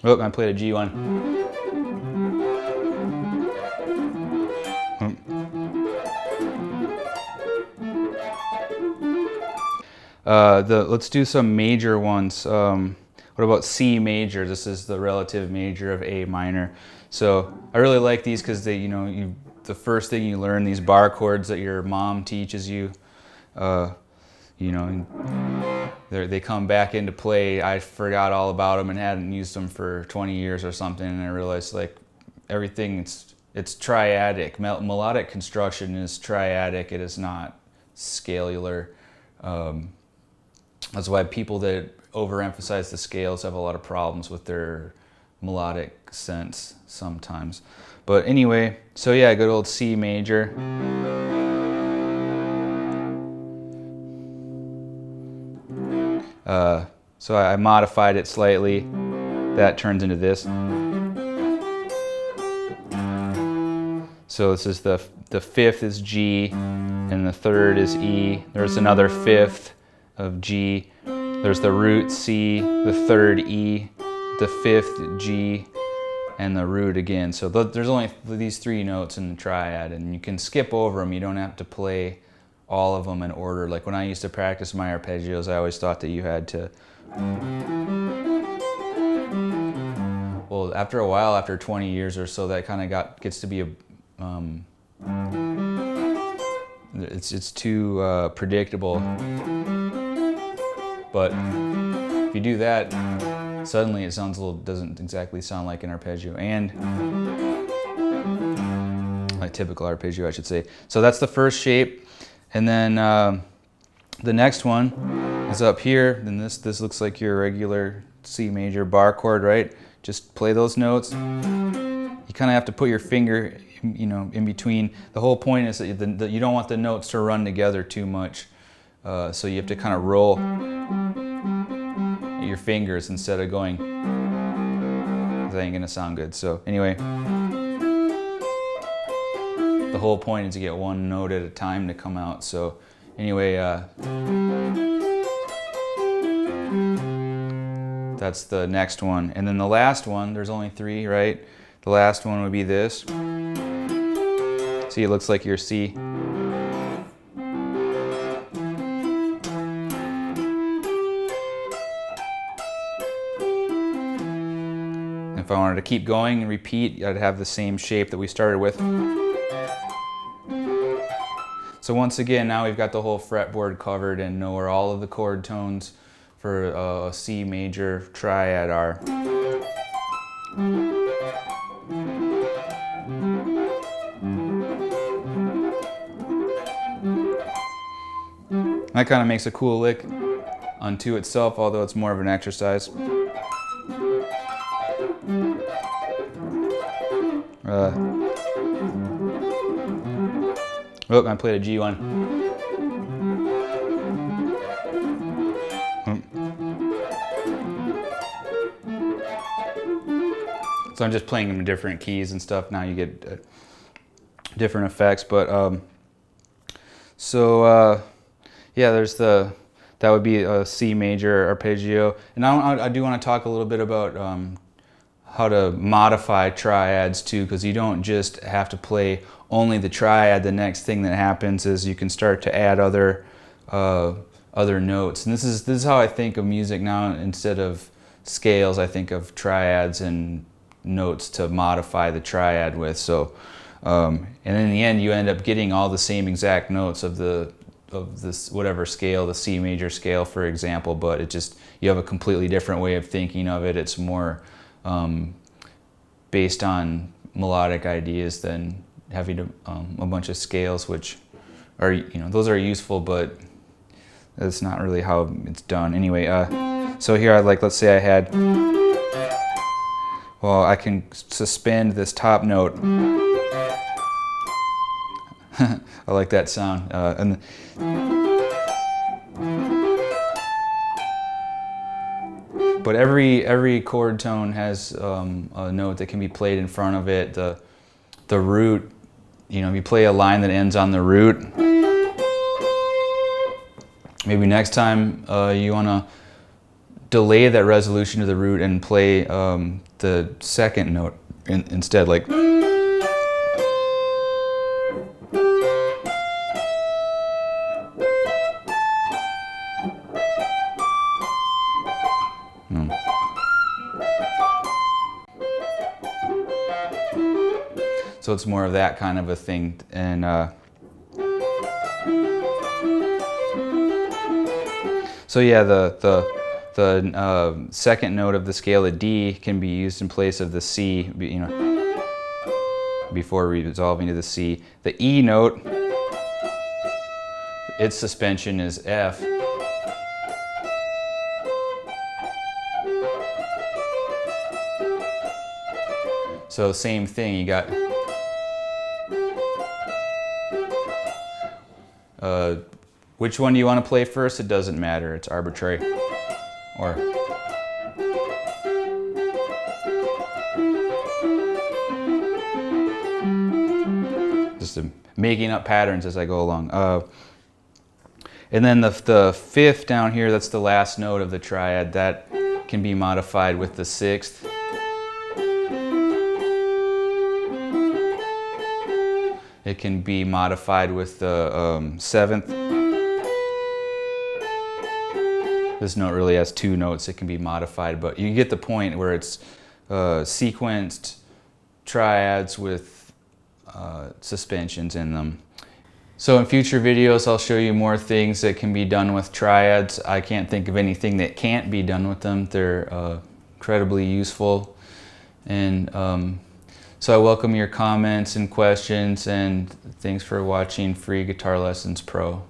Oh, I played a G1. Let's do some major ones. What about C major? This is the relative major of A minor. So I really like these because they, the first thing you learn, these bar chords that your mom teaches you, they come back into play. I forgot all about them and hadn't used them for 20 years or something, and I realized like everything, it's triadic. Melodic construction is triadic. It is not scalular. That's why people that overemphasize the scales have a lot of problems with their melodic sense sometimes. But anyway, so yeah, good old C major. So I modified it slightly. That turns into this. So this is the fifth is G, and the third is E. There's another fifth of G. There's the root C, the third E, the fifth G, and the root again. So there's only these three notes in the triad, and you can skip over them. You don't have to play all of them in order. Like when I used to practice my arpeggios, I always thought that you had to. Well, after a while, after 20 years or so, that kind of gets to be a. It's too predictable. But if you do that, suddenly it sounds doesn't exactly sound like an arpeggio, and like typical arpeggio, I should say. So that's the first shape, and then the next one is up here. And this looks like your regular C major bar chord, right? Just play those notes. You kind of have to put your finger, in between. The whole point is that you don't want the notes to run together too much. So you have to kind of roll your fingers instead of going. That ain't gonna sound good. So anyway, the whole point is to get one note at a time to come out. So anyway, that's the next one. And then the last one, there's only three, right? The last one would be this. See, it looks like your C. If I wanted to keep going and repeat, I'd have the same shape that we started with. So once again, now we've got the whole fretboard covered and know where all of the chord tones for a C major triad are. That kind of makes a cool lick unto itself, although it's more of an exercise. Oh, I played a G1. So I'm just playing them in different keys and stuff. Now you get different effects, but yeah, there's that would be a C major arpeggio. And I do want to talk a little bit about how to modify triads too, because you don't just have to play only the triad. The next thing that happens is you can start to add other notes. And this is how I think of music now. Instead of scales, I think of triads and notes to modify the triad with. So and in the end, you end up getting all the same exact notes of this whatever scale, the C major scale, for example, but you have a completely different way of thinking of it. It's more based on melodic ideas than having a bunch of scales, which are, those are useful, but that's not really how it's done. Anyway, so here let's say I had, well, I can suspend this top note. I like that sound. But every chord tone has a note that can be played in front of it. The root, if you play a line that ends on the root, maybe next time you want to delay that resolution to the root and play the second note instead, like. So it's more of that kind of a thing, and so yeah, the second note of the scale, the D, can be used in place of the C, you know, before resolving to the C. The E note, its suspension is F. So same thing, you got which one do you want to play first? It doesn't matter, it's arbitrary. Or just making up patterns as I go along. And then the fifth down here, that's the last note of the triad, that can be modified with the sixth. It can be modified with the seventh. This note really has two notes. It can be modified, but you get the point where it's sequenced triads with suspensions in them. So in future videos, I'll show you more things that can be done with triads. I can't think of anything that can't be done with them. They're incredibly useful. And so I welcome your comments and questions, and thanks for watching Free Guitar Lessons Pro.